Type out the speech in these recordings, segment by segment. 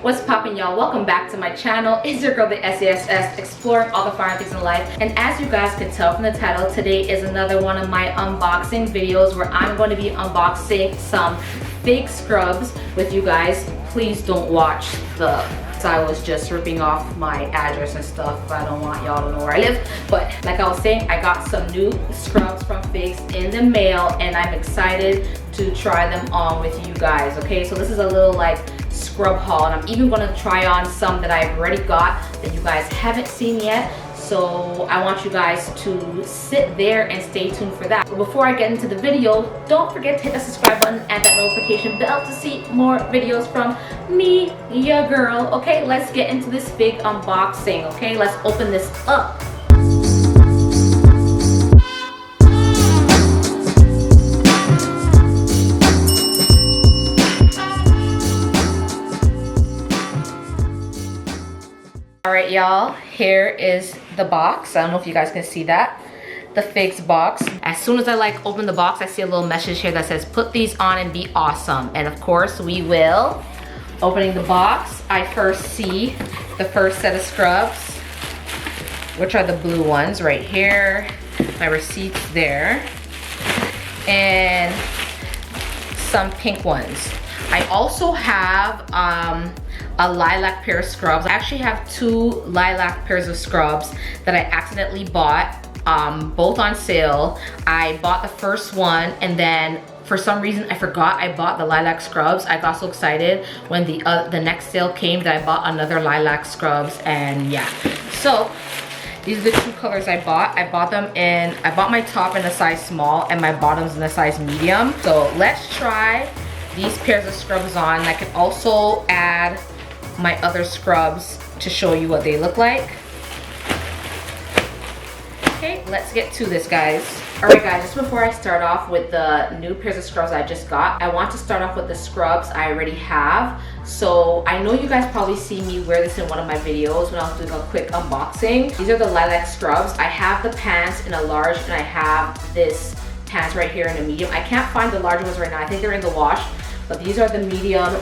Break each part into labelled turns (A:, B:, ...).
A: What's poppin', y'all? Welcome back to my channel. It's your girl, the SASS, exploring all the fine things in life. And as you guys can tell from the title, today is another one of my unboxing videos where I'm going to be unboxing some fake scrubs with you guys. Please don't watch the... I was just ripping off my address and stuff. I don't want y'all to know where I live. But like I was saying, I got some new scrubs from Figs in the mail and I'm excited to try them on with you guys. Okay, so this is a little like scrub haul, and I'm even gonna try on some that I've already got that you guys haven't seen yet. So I want you guys to sit there and stay tuned for that. But before I get into the video, don't forget to hit the subscribe button and that notification bell to see more videos from me, your girl. Okay, let's get into this Fig unboxing. Okay, let's open this up. Alright y'all, here is the box. I don't know if you guys can see that. The Figs box. As soon as I like open the box, I see a little message here that says put these on and be awesome. And of course we will. Opening the box, I first see the first set of scrubs, which are the blue ones right here. My receipt's there. And some pink ones. I also have a lilac pair of scrubs. I actually have two lilac pairs of scrubs that I accidentally bought, both on sale. I bought the first one and then for some reason I forgot I bought the lilac scrubs. I got so excited when the next sale came that I bought another lilac scrubs, and yeah. So these are the two colors I bought. I bought my top in a size small and my bottoms in a size medium. So let's try these pairs of scrubs on. I can also add my other scrubs to show you what they look like. Okay, let's get to this, guys. Alright guys, just before I start off with the new pairs of scrubs I just got, I want to start off with the scrubs I already have. So I know you guys probably see me wear this in one of my videos when I was doing a quick unboxing. These are the lilac scrubs. I have the pants in a large and I have this pants right here in a medium. I can't find the large ones right now. I think they're in the wash. But these are the medium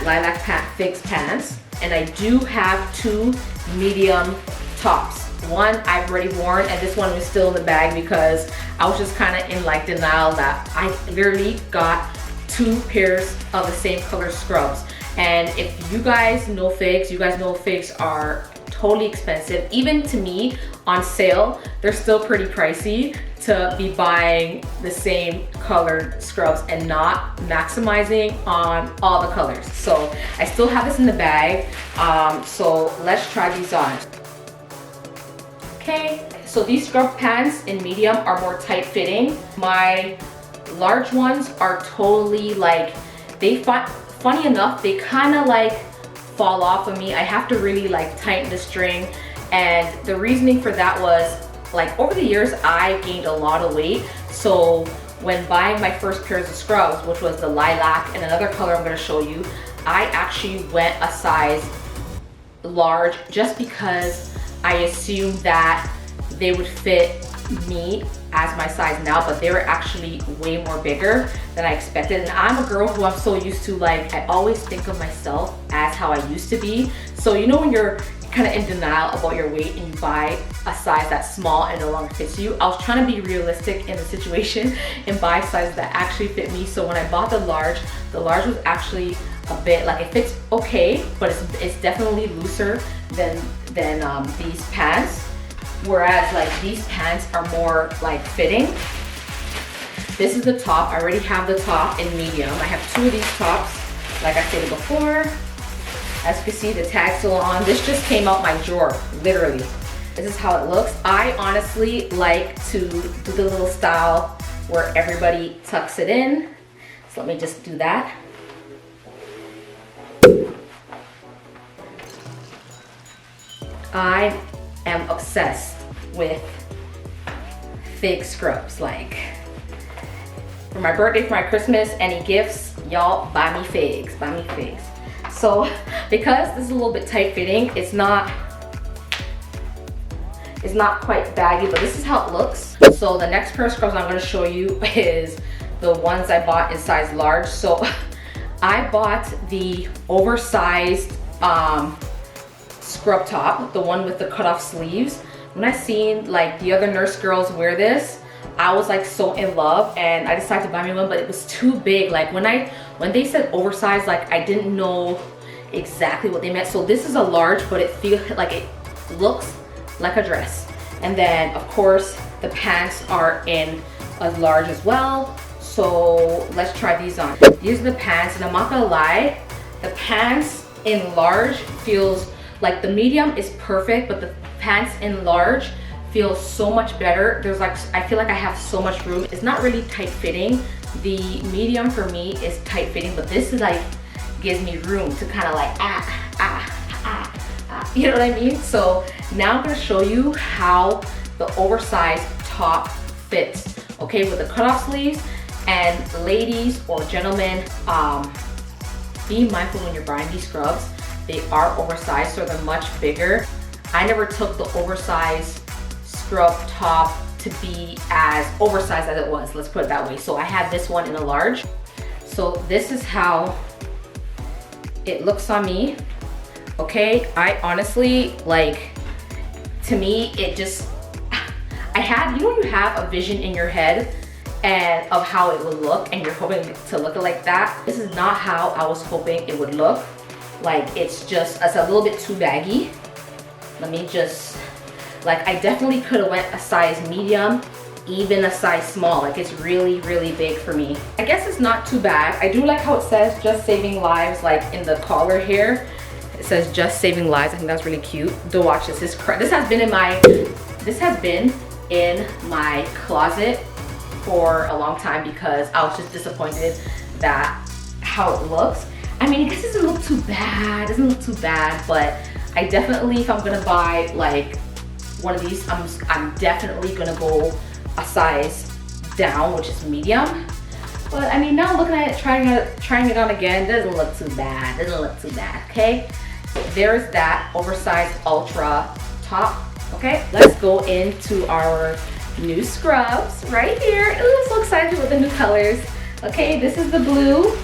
A: lilac Figs pants. And I do have two medium tops. One I've already worn and this one is still in the bag because I was just kind of in like denial that I literally got two pairs of the same color scrubs. And if you guys know Figs, you guys know Figs are totally expensive. Even to me, on sale, they're still pretty pricey to be buying the same colored scrubs and not maximizing on all the colors. So I still have this in the bag. So let's try these on. Okay, so these scrub pants in medium are more tight fitting. My large ones are totally like, funny enough, they kind of like fall off of me. I have to really like tighten the string, and the reasoning for that was like over the years I gained a lot of weight. So when buying my first pairs of scrubs, which was the lilac and another color I'm going to show you, I actually went a size large just because I assumed that they would fit me as my size now, but they were actually way more bigger than I expected. And I'm a girl who I'm so used to, like, I always think of myself as how I used to be. So you know when you're kind of in denial about your weight and you buy a size that's small and no longer fits you, I was trying to be realistic in the situation and buy sizes that actually fit me. So when I bought the large was actually a bit, like, it fits okay, but it's definitely looser than these pants. Whereas like these pants are more like fitting. This is the top. I already have the top in medium. I have two of these tops, like I stated before. As you can see, the tag's still on. This just came out my drawer, literally. This is how it looks. I honestly like to do the little style where everybody tucks it in. So let me just do that. I am obsessed with Fig scrubs. Like, for my birthday, for my Christmas, any gifts, y'all buy me Figs, buy me Figs. So because this is a little bit tight fitting, it's not quite baggy, but this is how it looks. So the next pair of scrubs I'm going to show you is the ones I bought in size large. So I bought the oversized scrub top, the one with the cutoff sleeves. When I seen like the other nurse girls wear this, I was like so in love, and I decided to buy me one, but it was too big. Like when they said oversized, like I didn't know exactly what they meant. So this is a large, but it feels like it looks like a dress. And then of course the pants are in a large as well. So let's try these on. These are the pants, and I'm not gonna lie, the pants in large feels like the medium is perfect, but the pants in large feel so much better. There's like, I feel like I have so much room. It's not really tight fitting. The medium for me is tight fitting, but this is like, gives me room to kind of like, you know what I mean? So now I'm gonna show you how the oversized top fits, okay, with the cutoff sleeves. And ladies or gentlemen, be mindful when you're buying these scrubs. They are oversized, so they're much bigger. I never took the oversized scrub top to be as oversized as it was, let's put it that way. So I had this one in a large. So this is how it looks on me, okay? I honestly, like, to me, it just, you know, you have a vision in your head and of how it would look, and you're hoping to look like that. This is not how I was hoping it would look. Like, it's a little bit too baggy. Let me just, like, I definitely could have went a size medium, even a size small. Like, it's really, really big for me. I guess it's not too bad. I do like how it says just saving lives, like in the collar here. It says just saving lives. I think that's really cute. Do watch this. This has been in my closet for a long time because I was just disappointed that how it looks. I mean, this doesn't look too bad. It doesn't look too bad, but I definitely, if I'm gonna buy like one of these, I'm definitely gonna go a size down, which is medium. But I mean, now looking at it, trying it on again, doesn't look too bad. Doesn't look too bad, okay? There's that oversized ultra top, okay? Let's go into our new scrubs right here. Ooh, I'm so excited with the new colors. Okay, this is the blue,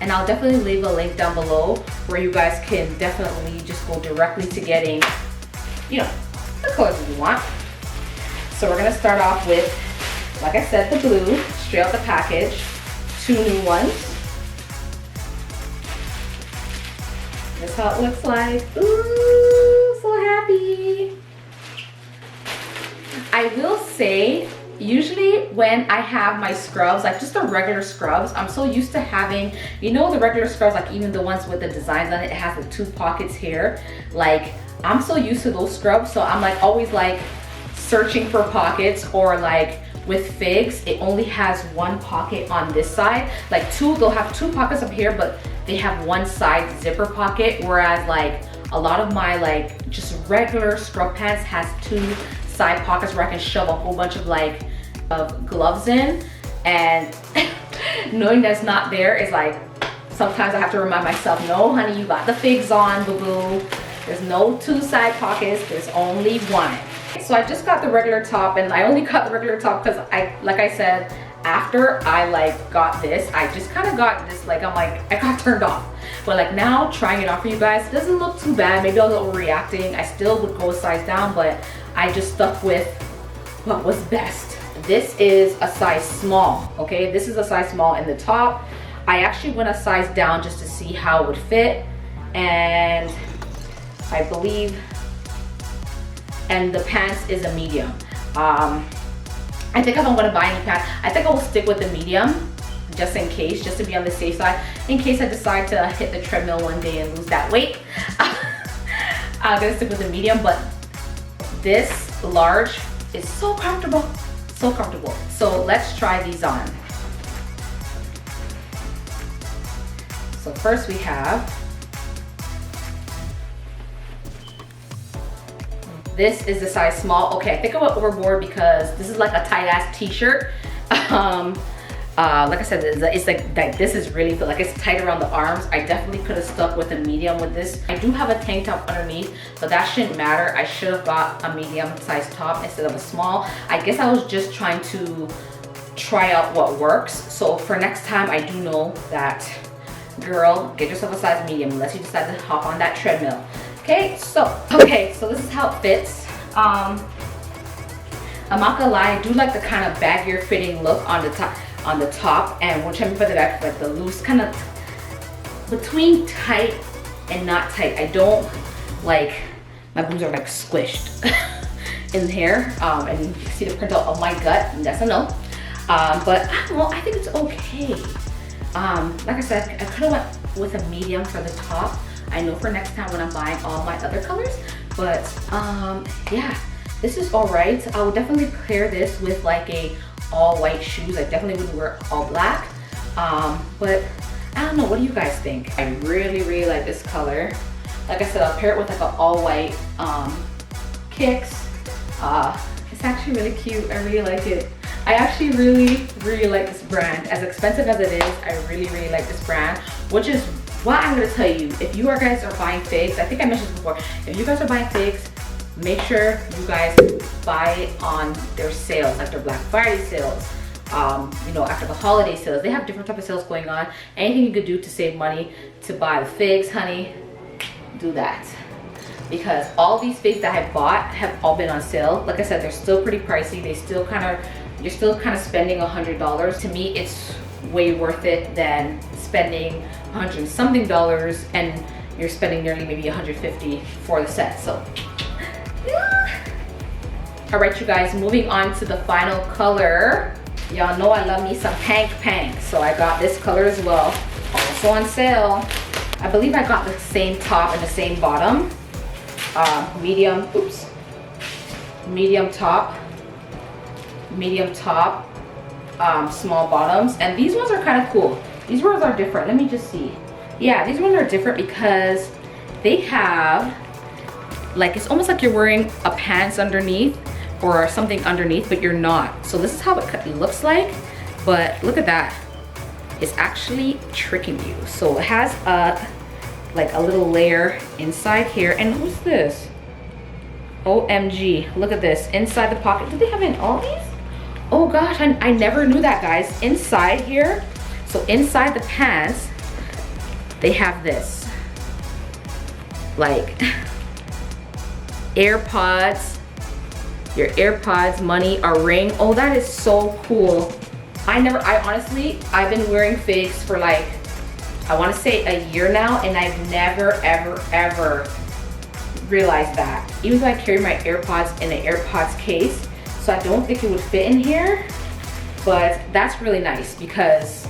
A: and I'll definitely leave a link down below where you guys can definitely just go directly to getting, you know, the colors that you want. So we're gonna start off with, like I said, the blue, straight out the package, 2 new ones. This is how it looks like. Ooh, so happy. I will say, usually when I have my scrubs, like just the regular scrubs, I'm so used to having, you know, the regular scrubs, like even the ones with the designs on it, it has the 2 pockets here. Like, I'm so used to those scrubs, so I'm like always like searching for pockets, or like with figs, it only has 1 pocket on this side. Like they'll have 2 pockets up here, but they have 1 side zipper pocket, whereas like a lot of my like just regular scrub pants has 2 side pockets where I can shove a whole bunch of like gloves in. And knowing that's not there is like, sometimes I have to remind myself, no honey, you got the figs on, boo-boo. There's no 2 side pockets, there's only 1. So I just got the regular top, and I only got the regular top because like I said, after I like got this, I just kind of got this, like, I'm like, I got turned off. But like now trying it on for you guys, it doesn't look too bad. Maybe I was overreacting. I still would go a size down, but I just stuck with what was best. This is a size small, okay? This is a size small in the top. I actually went a size down just to see how it would fit, and I believe, and the pants is a medium. I think if I'm gonna buy any pants, I think I will stick with the medium just in case, just to be on the safe side, in case I decide to hit the treadmill one day and lose that weight. I'm gonna stick with the medium, but this large is so comfortable, so comfortable. So let's try these on. So first we have, this is the size small. Okay, I think I went overboard because this is like a tight ass t-shirt. Like I said, it's like this is really like it's tight around the arms. I definitely could have stuck with a medium with this. I do have a tank top underneath, but that shouldn't matter. I should have got a medium size top instead of a small. I guess I was just trying to try out what works. So for next time, I do know that girl, get yourself a size medium unless you decide to hop on that treadmill. Okay, so this is how it fits. I'm not gonna lie, I do like the kind of baggier fitting look on the top, and which I'm for the back, like the loose kind of between tight and not tight. I don't like, my boobs are like squished in here, and you can see the printout of my gut, and that's a no. But well, I think it's okay. Like I said, I could have went with a medium for the top. I know for next time when I'm buying all my other colors, but yeah, this is all right. I would definitely pair this with like a all white shoes. I definitely wouldn't wear all black, but I don't know, what do you guys think? I really like this color. Like I said, I'll pair it with like an all white kicks. It's actually really cute. I really like it. I actually really like this brand. As expensive as it is, I really like this brand, which is what I'm gonna tell you. If you guys are buying figs, I think I mentioned this before, if you guys are buying figs, make sure you guys buy it on their sales, like their Black Friday sales, you know, after the holiday sales. They have different type of sales going on. Anything you could do to save money to buy the figs, honey, do that. Because all these figs that I bought have all been on sale. Like I said, they're still pretty pricey. They still you're still kind of spending $100. To me, it's way worth it than spending $100 and something and you're spending nearly maybe $150 for the set. So yeah. All right, you guys, moving on to the final color. Y'all know I love me some pank, so I got this color as well, also on sale. I believe I got the same top and the same bottom. Medium top, small bottoms, and these ones are kind of cool. These ones are different. Let me just see. Yeah, these ones are different because they have, like, it's almost like you're wearing a pants underneath or something underneath, but you're not. So this is how it looks like, but look at that. It's actually tricking you. So it has like a little layer inside here, and what's this? OMG, look at this, inside the pocket. Do they have it in all these? Oh gosh, I never knew that, guys. Inside here, so inside the pants, they have this, like AirPods, your AirPods, money, a ring. Oh, that is so cool. I've been wearing figs for like, I want to say a year now, and I've never ever realized that. Even though I carry my AirPods in an AirPods case, so I don't think it would fit in here, but that's really nice because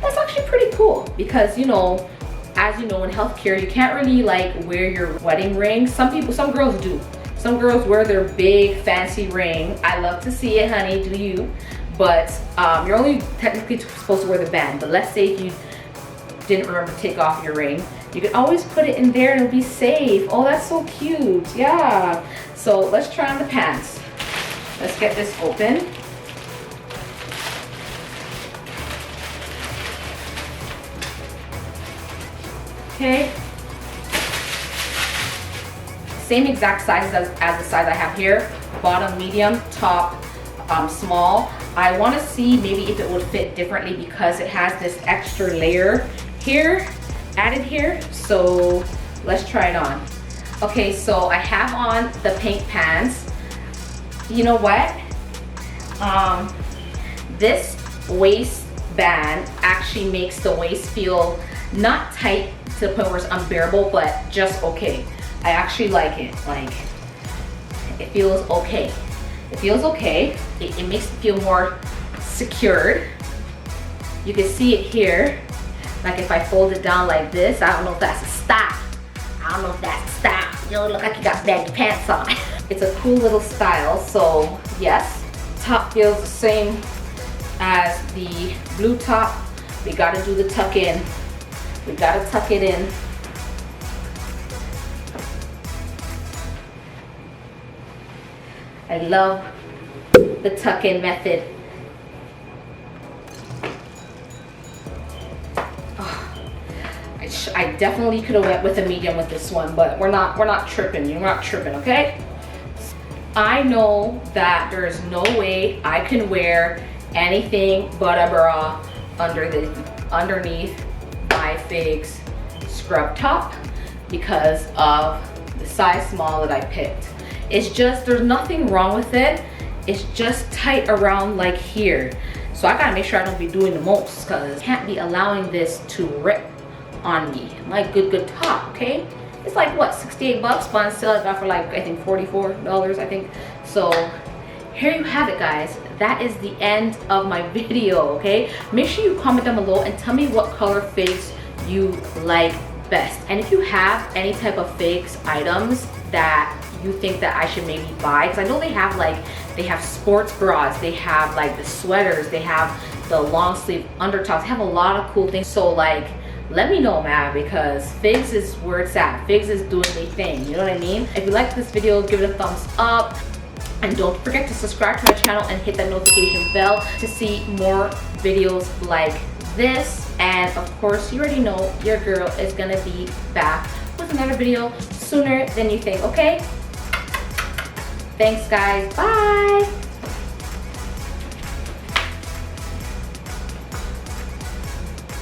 A: that's actually pretty cool. Because, you know, as you know, in healthcare, you can't really like wear your wedding ring. Some girls do. Some girls wear their big fancy ring. I love to see it, honey, do you? But you're only technically supposed to wear the band. But let's say if you didn't remember to take off your ring, you can always put it in there and it'll be safe. Oh, that's so cute. Yeah. So let's try on the pants. Let's get this open. Okay. Same exact sizes as the size I have here. Bottom medium, top small. I want to see maybe if it would fit differently because it has this extra layer here, added here. So let's try it on. Okay, so I have on the pink pants. You know what? This waistband actually makes the waist feel not tight to the point where it's unbearable, but just okay. I actually like it. Like, it feels okay. It feels okay. It makes it feel more secured. You can see it here. Like if I fold it down like this, I don't know if that's a style. I don't know if that's a style. You don't look like you got baggy pants on. It's a cool little style, so yes. Top feels the same as the blue top. We gotta do the tuck in. We gotta tuck it in. I love the tuck in method. I definitely could have went with a medium with this one, but we're not tripping. You're not tripping, okay? I know that there is no way I can wear anything but a bra underneath my figs scrub top because of the size small that I picked. It's just, there's nothing wrong with it. It's just tight around like here. So I gotta make sure I don't be doing the most, because I can't be allowing this to rip on me. Like good top, okay? It's like what, 68 bucks, but on sale I got for like, I think $44, I think. So here you have it, guys. That is the end of my video, okay? Make sure you comment down below and tell me what color figs you like best. And if you have any type of figs items that you think that I should maybe buy, because I know they have sports bras, they have like the sweaters, they have the long sleeve undertops, they have a lot of cool things. So like, let me know, man, because figs is where it's at. Figs is doing their thing, you know what I mean? If you liked this video, give it a thumbs up. And don't forget to subscribe to my channel and hit that notification bell to see more videos like this. And of course, you already know your girl is gonna be back with another video sooner than you think, okay? Thanks, guys. Bye.